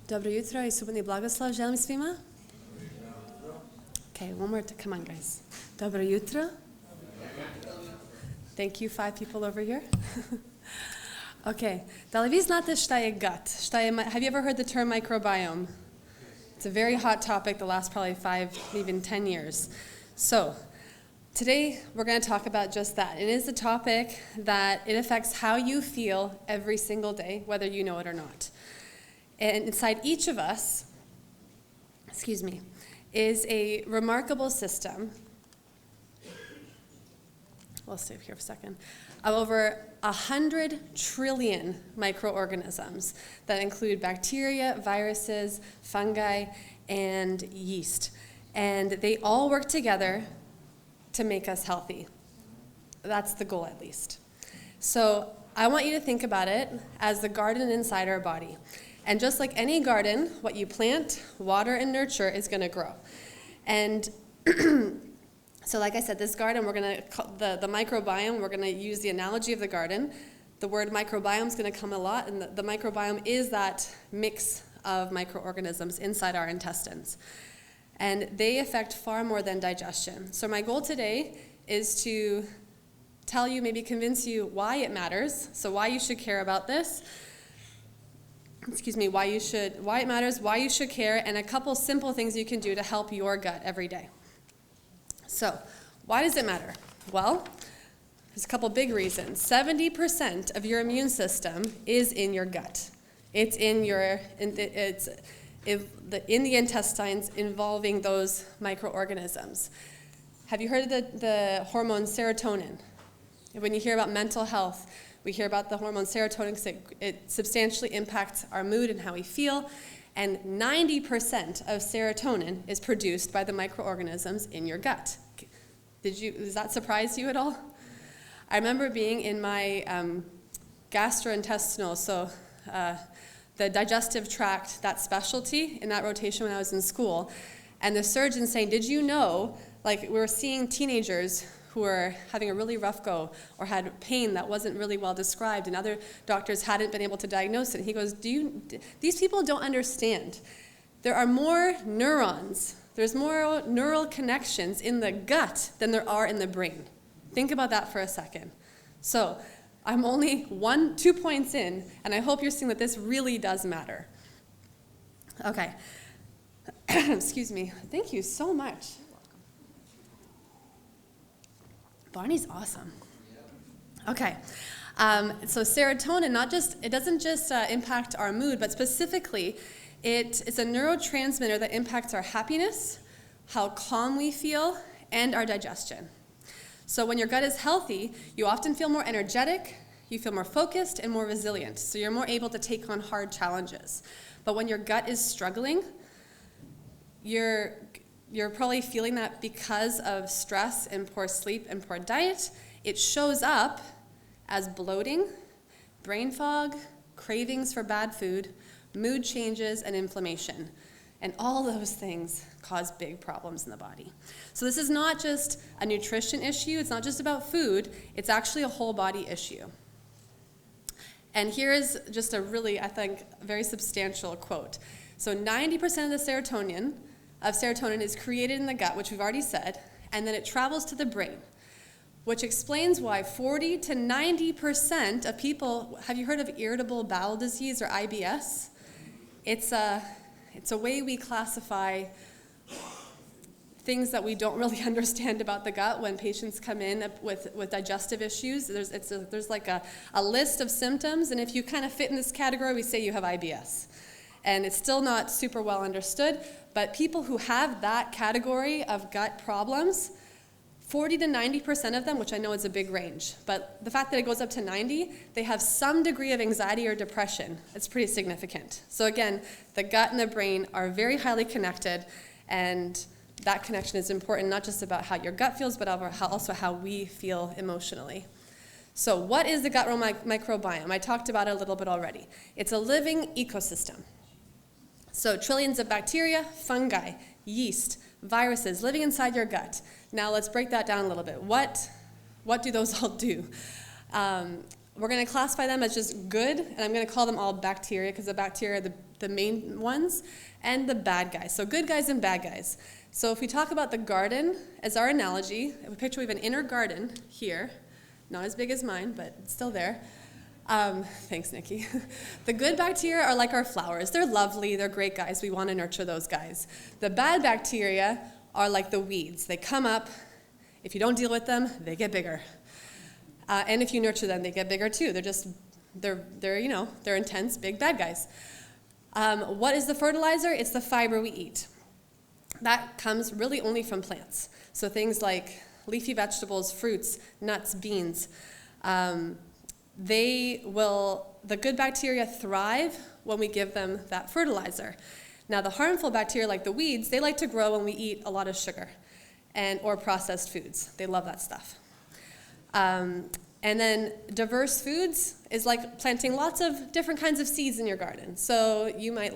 Dobro jutro I subotni blagoslov želim svima. Okay, one more come on guys. Dobro jutro. Thank you, 5 people over here. Okay, da li vi znate šta je gut? Have you ever heard the term microbiome? It's a very hot topic the last probably 5, even 10 years. So, today we're going to talk about just that. It is a topic that it affects how you feel every single day, whether you know it or not. And inside each of us, is a remarkable system. We'll stay here for a second. Of over 100 trillion microorganisms that include bacteria, viruses, fungi, and yeast. And they all work together to make us healthy. That's the goal, at least. So I want you to think about it as the garden inside our body. And just like any garden, what you plant, water, and nurture is going to grow. And so like I said, this garden, we're going to, the microbiome, we're going to use the analogy of the garden. The word microbiome is going to come a lot, and the microbiome is that mix of microorganisms inside our intestines. And they affect far more than digestion. So my goal today is to tell you, maybe convince you why it matters, so why you should care about this. Why it matters, why you should care, and a couple simple things you can do to help your gut every day. So, why does it matter? Well, there's a couple big reasons. 70% of your immune system is in your gut. It's in the intestines involving those microorganisms. Have you heard of the hormone serotonin? When you hear about mental health, we hear about the hormone serotonin because it substantially impacts our mood and how we feel. And 90% of serotonin is produced by the microorganisms in your gut. Does that surprise you at all? I remember being in my gastrointestinal, so the digestive tract, that specialty, in that rotation when I was in school, and the surgeon saying, did you know, like we were seeing teenagers who were having a really rough go or had pain that wasn't really well described, and other doctors hadn't been able to diagnose it. And he goes, these people don't understand. There are more neurons, there's more neural connections in the gut than there are in the brain. Think about that for a second. So I'm only 2 points in, and I hope you're seeing that this really does matter. Okay. Excuse me. Thank you so much. Barney's awesome. Okay, so serotonin, it doesn't just impact our mood, but specifically, it's a neurotransmitter that impacts our happiness, how calm we feel, and our digestion. So when your gut is healthy, you often feel more energetic, you feel more focused, and more resilient. So you're more able to take on hard challenges. But when your gut is struggling, you're probably feeling that because of stress and poor sleep and poor diet. It shows up as bloating, brain fog, cravings for bad food, mood changes, and inflammation. And all those things cause big problems in the body. So this is not just a nutrition issue. It's not just about food. It's actually a whole body issue. And here is just a really, I think, very substantial quote. So 90% of the serotonin is created in the gut, which we've already said, and then it travels to the brain, which explains why 40 to 90% of people, have you heard of irritable bowel disease or IBS? It's a way we classify things that we don't really understand about the gut when patients come in with digestive issues. There's like a list of symptoms, and if you kind of fit in this category, we say you have IBS. And it's still not super well understood, but people who have that category of gut problems, 40 to 90% of them, which I know is a big range, but the fact that it goes up to 90, they have some degree of anxiety or depression. It's pretty significant. So again, the gut and the brain are very highly connected, and that connection is important, not just about how your gut feels, but also how we feel emotionally. So what is the gut microbiome? I talked about it a little bit already. It's a living ecosystem. So trillions of bacteria, fungi, yeast, viruses living inside your gut. Now let's break that down a little bit. What do those all do? We're going to classify them as just good, and I'm going to call them all bacteria because the bacteria are the main ones, and the bad guys. So good guys and bad guys. So if we talk about the garden as our analogy, we picture we have an inner garden here, not as big as mine, but it's still there. Thanks, Nikki. The good bacteria are like our flowers. They're lovely. They're great guys. We want to nurture those guys. The bad bacteria are like the weeds. They come up. If you don't deal with them, they get bigger. And if you nurture them, they get bigger too. They're intense, big bad guys. What is the fertilizer? It's the fiber we eat. That comes really only from plants. So things like leafy vegetables, fruits, nuts, beans. The good bacteria thrive when we give them that fertilizer. Now the harmful bacteria like the weeds, they like to grow when we eat a lot of sugar or processed foods. They love that stuff. And then diverse foods is like planting lots of different kinds of seeds in your garden. So you might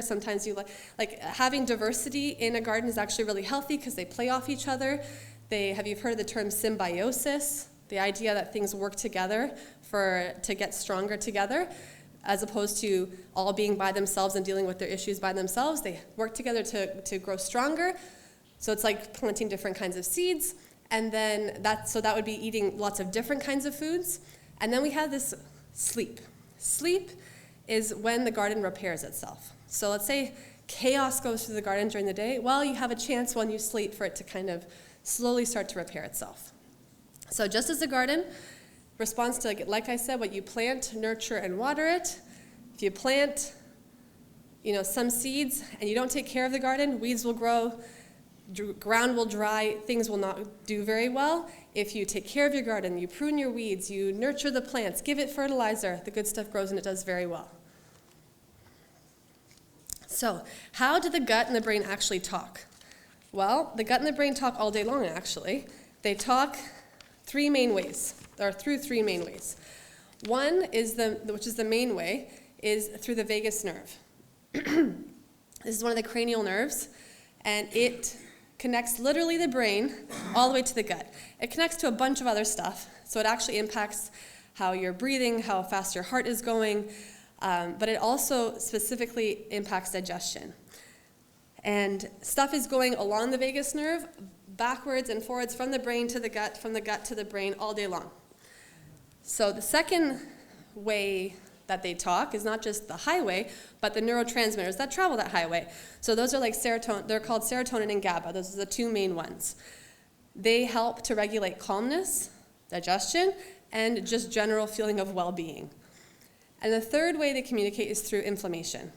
sometimes you like having diversity in a garden is actually really healthy because they play off each other. Have you heard of the term symbiosis? The idea that things work together to get stronger together, as opposed to all being by themselves and dealing with their issues by themselves. They work together to grow stronger. So it's like planting different kinds of seeds. And then that would be eating lots of different kinds of foods. And then we have this sleep. Sleep is when the garden repairs itself. So let's say chaos goes through the garden during the day. Well, you have a chance when you sleep for it to kind of slowly start to repair itself. So just as the garden responds to, like I said, what you plant, nurture, and water it. If you plant, some seeds and you don't take care of the garden, weeds will grow, ground will dry, things will not do very well. If you take care of your garden, you prune your weeds, you nurture the plants, give it fertilizer, the good stuff grows and it does very well. So, how do the gut and the brain actually talk? Well, the gut and the brain talk all day long, actually. They talk through three main ways. One is which is the main way, is through the vagus nerve. This is one of the cranial nerves, and it connects literally the brain all the way to the gut. It connects to a bunch of other stuff, so it actually impacts how you're breathing, how fast your heart is going, but it also specifically impacts digestion. And stuff is going along the vagus nerve, backwards and forwards from the brain to the gut, from the gut to the brain all day long. So the second way that they talk is not just the highway, but the neurotransmitters that travel that highway. So those are like serotonin, they're called serotonin and GABA. Those are the two main ones. They help to regulate calmness, digestion, and just general feeling of well-being. And the third way they communicate is through inflammation.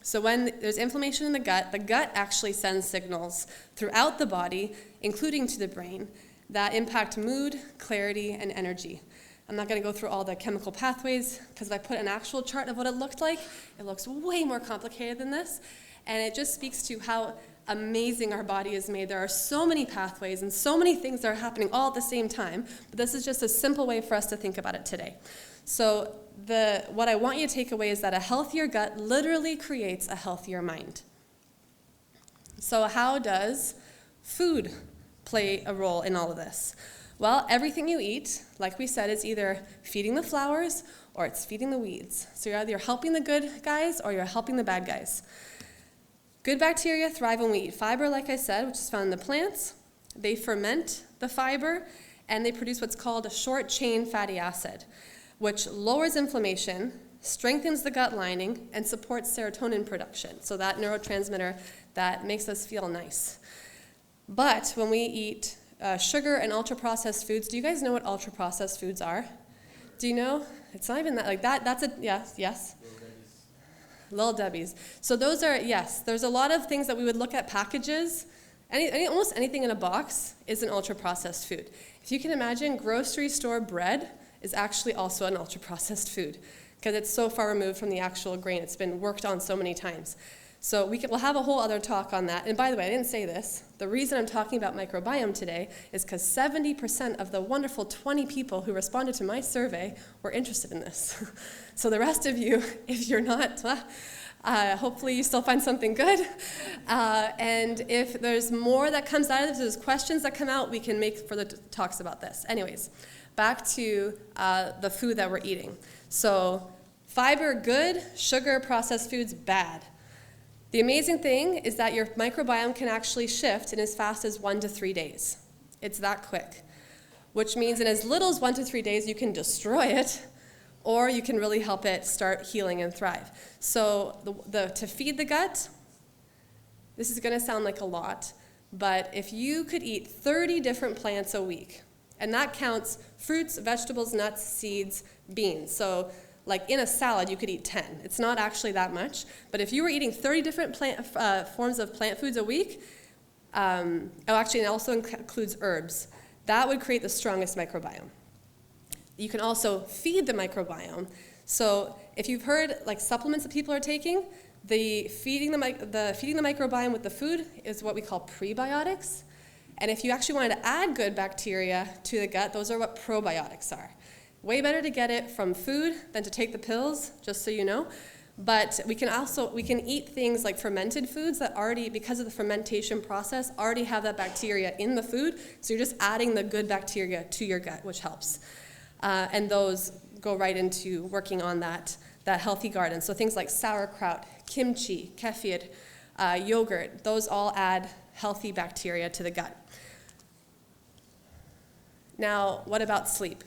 So when there's inflammation in the gut actually sends signals throughout the body, including to the brain, that impact mood, clarity, and energy. I'm not going to go through all the chemical pathways, because if I put an actual chart of what it looked like, it looks way more complicated than this. And it just speaks to how amazing our body is made. There are so many pathways and so many things that are happening all at the same time, but this is just a simple way for us to think about it today. So what I want you to take away is that a healthier gut literally creates a healthier mind. So how does food play a role in all of this? Well, everything you eat, like we said, is either feeding the flowers or it's feeding the weeds. So you're either helping the good guys or you're helping the bad guys. Good bacteria thrive when we eat fiber, like I said, which is found in the plants. They ferment the fiber, and they produce what's called a short-chain fatty acid, which lowers inflammation, strengthens the gut lining, and supports serotonin production, so that neurotransmitter that makes us feel nice. But when we eat sugar and ultra-processed foods, do you guys know what ultra-processed foods are? Do you know? It's not even that, like that, that's a, yes? Little Debbie's. So those are, yes, there's a lot of things that we would look at packages. Almost anything in a box is an ultra-processed food. If you can imagine, grocery store bread is actually also an ultra-processed food because it's so far removed from the actual grain. It's been worked on so many times. So we'll have a whole other talk on that. And by the way, I didn't say this. The reason I'm talking about microbiome today is because 70% of the wonderful 20 people who responded to my survey were interested in this. So the rest of you, if you're not, hopefully you still find something good. And if there's more that comes out of this, there's questions that come out, we can make further talks about this. Anyways, back to the food that we're eating. So Fiber, good. Sugar, processed foods, bad. The amazing thing is that your microbiome can actually shift in as fast as 1 to 3 days. It's that quick, which means in as little as 1 to 3 days, you can destroy it, or you can really help it start healing and thrive. So to feed the gut, this is going to sound like a lot, but if you could eat 30 different plants a week, and that counts fruits, vegetables, nuts, seeds, beans. So like in a salad, you could eat 10. It's not actually that much, but if you were eating 30 different forms of plant foods a week, it also includes herbs, that would create the strongest microbiome. You can also feed the microbiome. So if you've heard like supplements that people are taking, feeding the microbiome with the food is what we call prebiotics. And if you actually wanted to add good bacteria to the gut, those are what probiotics are. Way better to get it from food than to take the pills, just so you know. But we can eat things like fermented foods that already, because of the fermentation process, already have that bacteria in the food. So you're just adding the good bacteria to your gut, which helps. And those go right into working on that healthy garden. So things like sauerkraut, kimchi, kefir, yogurt, those all add healthy bacteria to the gut. Now, what about sleep?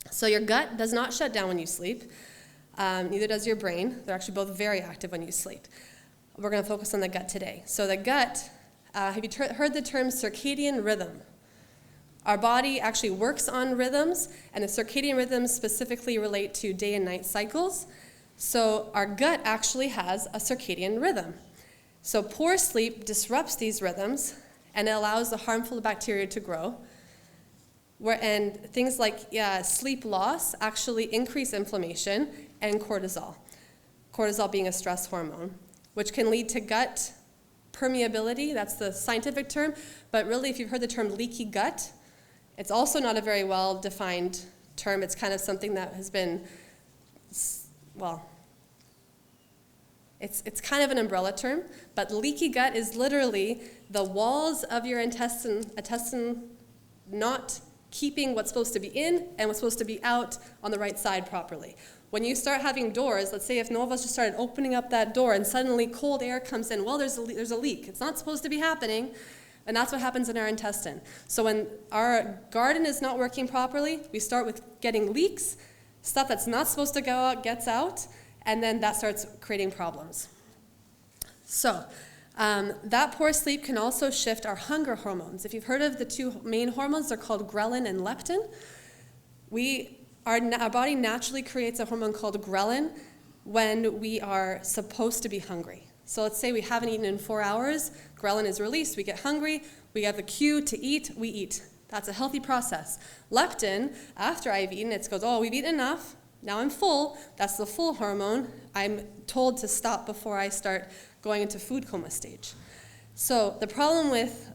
So your gut does not shut down when you sleep. Neither does your brain. They're actually both very active when you sleep. We're going to focus on the gut today. So the gut, have you heard the term circadian rhythm? Our body actually works on rhythms, and the circadian rhythms specifically relate to day and night cycles. So our gut actually has a circadian rhythm. So poor sleep disrupts these rhythms, and it allows the harmful bacteria to grow. And things like sleep loss actually increase inflammation and cortisol. Cortisol being a stress hormone, which can lead to gut permeability. That's the scientific term. But really, if you've heard the term leaky gut, it's also not a very well-defined term. It's kind of something that has been, it's kind of an umbrella term. But leaky gut is literally the walls of your intestine not keeping what's supposed to be in and what's supposed to be out on the right side properly. When you start having doors, let's say if Nova just started opening up that door and suddenly cold air comes in, well, there's a leak. It's not supposed to be happening, and that's what happens in our intestine. So when our garden is not working properly, we start with getting leaks, stuff that's not supposed to go out gets out, and then that starts creating problems. So that poor sleep can also shift our hunger hormones. If you've heard of the two main hormones, they're called ghrelin and leptin. Our body naturally creates a hormone called ghrelin when we are supposed to be hungry. So let's say we haven't eaten in 4 hours, ghrelin is released, we get hungry, we have the cue to eat, we eat. That's a healthy process. Leptin, after I've eaten, it goes, we've eaten enough, now I'm full. That's the full hormone. I'm told to stop before I start going into food coma stage. So the problem with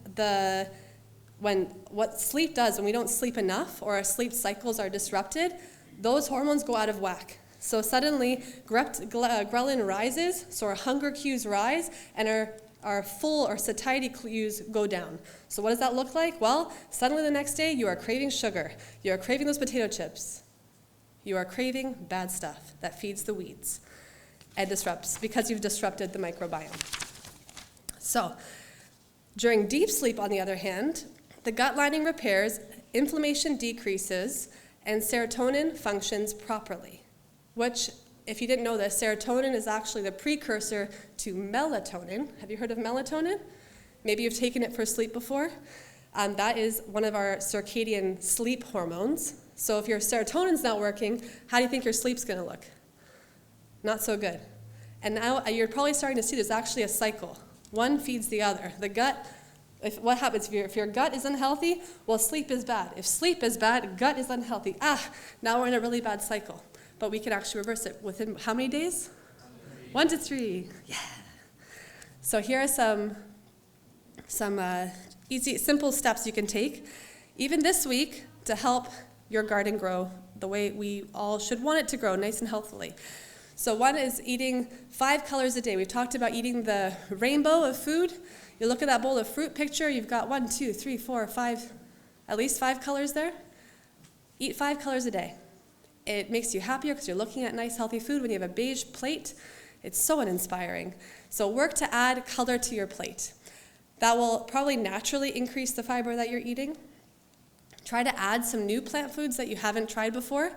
what sleep does when we don't sleep enough or our sleep cycles are disrupted, those hormones go out of whack. So suddenly ghrelin rises, so our hunger cues rise, and our full or satiety cues go down. So what does that look like? Well, suddenly the next day you are craving sugar. You are craving those potato chips. You are craving bad stuff that feeds the weeds and disrupts because you've disrupted the microbiome. So during deep sleep, on the other hand, the gut lining repairs, inflammation decreases, and serotonin functions properly, which, if you didn't know this, serotonin is actually the precursor to melatonin. Have you heard of melatonin? Maybe you've taken it for sleep before. That is one of our circadian sleep hormones. So if your serotonin's not working, how do you think your sleep's going to look? Not so good. And now you're probably starting to see there's actually a cycle. One feeds the other. The gut, what happens if your gut is unhealthy? Well, sleep is bad. If sleep is bad, gut is unhealthy. Now we're in a really bad cycle. But we can actually reverse it within how many days? 1 to 3. Yeah. So here are some easy, simple steps you can take, even this week, to help your garden grow the way we all should want it to grow, nice and healthily. So one is eating 5 colors a day. We've talked about eating the rainbow of food. You look at that bowl of fruit picture, you've got 1, 2, 3, 4, 5, at least 5 colors there. Eat 5 colors a day. It makes you happier because you're looking at nice, healthy food. When you have a beige plate, it's so uninspiring. So work to add color to your plate. That will probably naturally increase the fiber that you're eating. Try to add some new plant foods that you haven't tried before,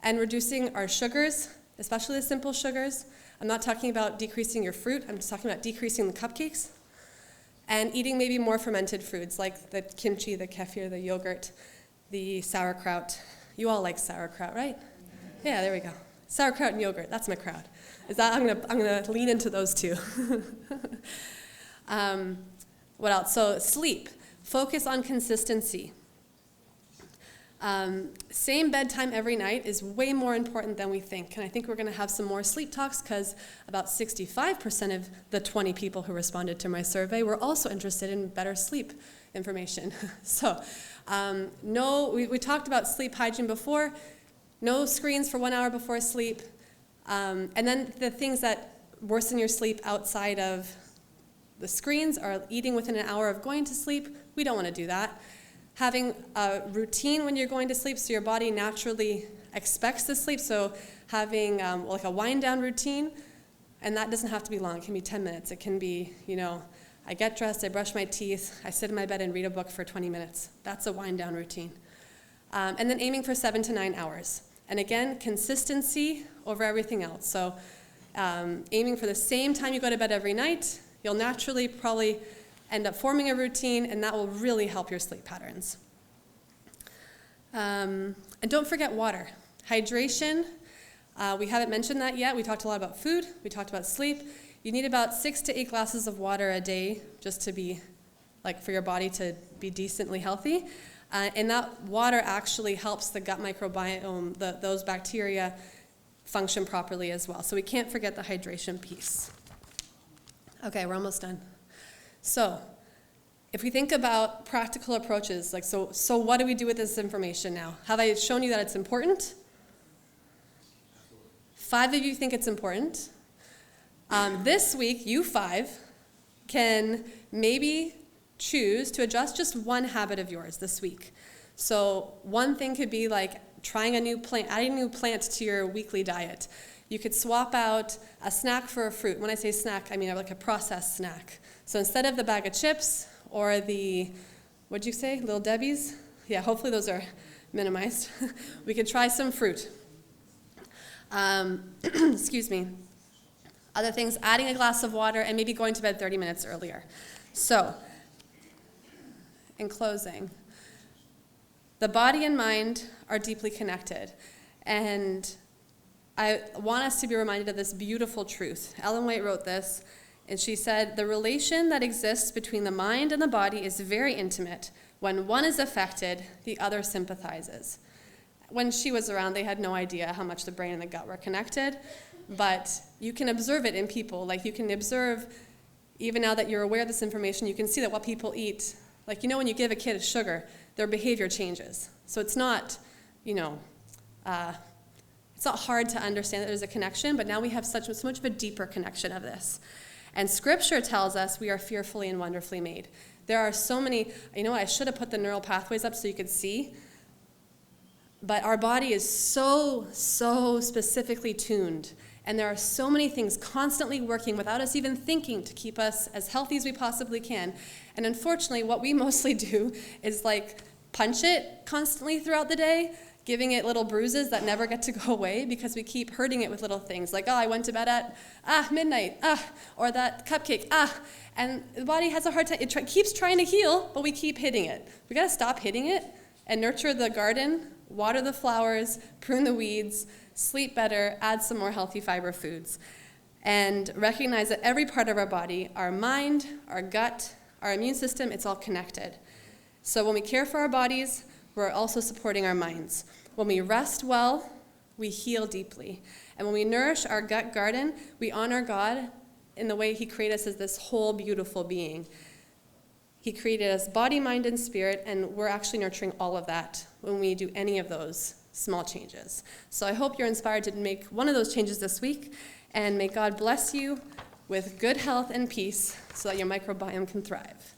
and reducing our sugars, especially the simple sugars. I'm not talking about decreasing your fruit, I'm just talking about decreasing the cupcakes. And eating maybe more fermented foods like the kimchi, the kefir, the yogurt, the sauerkraut. You all like sauerkraut, right? Yeah, there we go. Sauerkraut and yogurt, that's my crowd. I'm gonna lean into those two. What else? So sleep. Focus on consistency. Same bedtime every night is way more important than we think. And I think we're going to have some more sleep talks because about 65% of the 20 people who responded to my survey were also interested in better sleep information. So we talked about sleep hygiene before. No screens for 1 hour before sleep. And then the things that worsen your sleep outside of the screens are eating within an hour of going to sleep. We don't want to do that. Having a routine when you're going to sleep so your body naturally expects to sleep. So having like a wind down routine, and that doesn't have to be long. It can be 10 minutes. It can be, I get dressed, I brush my teeth, I sit in my bed and read a book for 20 minutes. That's a wind down routine. And then aiming for 7 to 9 hours. And again, consistency over everything else. So aiming for the same time you go to bed every night, you'll naturally probably end up forming a routine, and that will really help your sleep patterns. And don't forget water. Hydration, we haven't mentioned that yet. We talked a lot about food. We talked about sleep. You need about 6 to 8 glasses of water a day just to be, for your body to be decently healthy. And that water actually helps the gut microbiome, those bacteria, function properly as well. So we can't forget the hydration piece. Okay, we're almost done. So, if we think about practical approaches, so what do we do with this information now? Have I shown you that it's important? 5 of you think it's important. This week, you 5 can maybe choose to adjust just one habit of yours this week. So one thing could be trying a new plant, adding a new plant to your weekly diet. You could swap out a snack for a fruit. When I say snack, I mean a processed snack. So instead of the bag of chips or the, what'd you say, Little Debbie's? Yeah, hopefully those are minimized. We could try some fruit. Excuse me. Other things, adding a glass of water and maybe going to bed 30 minutes earlier. So, in closing, the body and mind are deeply connected. And I want us to be reminded of this beautiful truth. Ellen White wrote this, and she said, "The relation that exists between the mind and the body is very intimate. When one is affected, the other sympathizes." When she was around, they had no idea how much the brain and the gut were connected, but you can observe it in people. You can observe, even now that you're aware of this information, you can see that what people eat, when you give a kid sugar, their behavior changes. So it's not, it's not hard to understand that there's a connection, but now we have so much of a deeper connection of this. And Scripture tells us we are fearfully and wonderfully made. There are so many, I should have put the neural pathways up so you could see, but our body is so specifically tuned. And there are so many things constantly working without us even thinking to keep us as healthy as we possibly can. And unfortunately, what we mostly do is punch it constantly throughout the day, giving it little bruises that never get to go away because we keep hurting it with little things I went to bed at midnight, or that cupcake, and the body has a hard time. It keeps trying to heal, but we keep hitting it. We got to stop hitting it and nurture the garden, water the flowers, prune the weeds, sleep better, add some more healthy fiber foods, and recognize that every part of our body, our mind, our gut, our immune system, it's all connected. So when we care for our bodies, we're also supporting our minds. When we rest well, we heal deeply. And when we nourish our gut garden, we honor God in the way He created us as this whole beautiful being. He created us body, mind, and spirit, and we're actually nurturing all of that when we do any of those small changes. So I hope you're inspired to make one of those changes this week, and may God bless you with good health and peace so that your microbiome can thrive.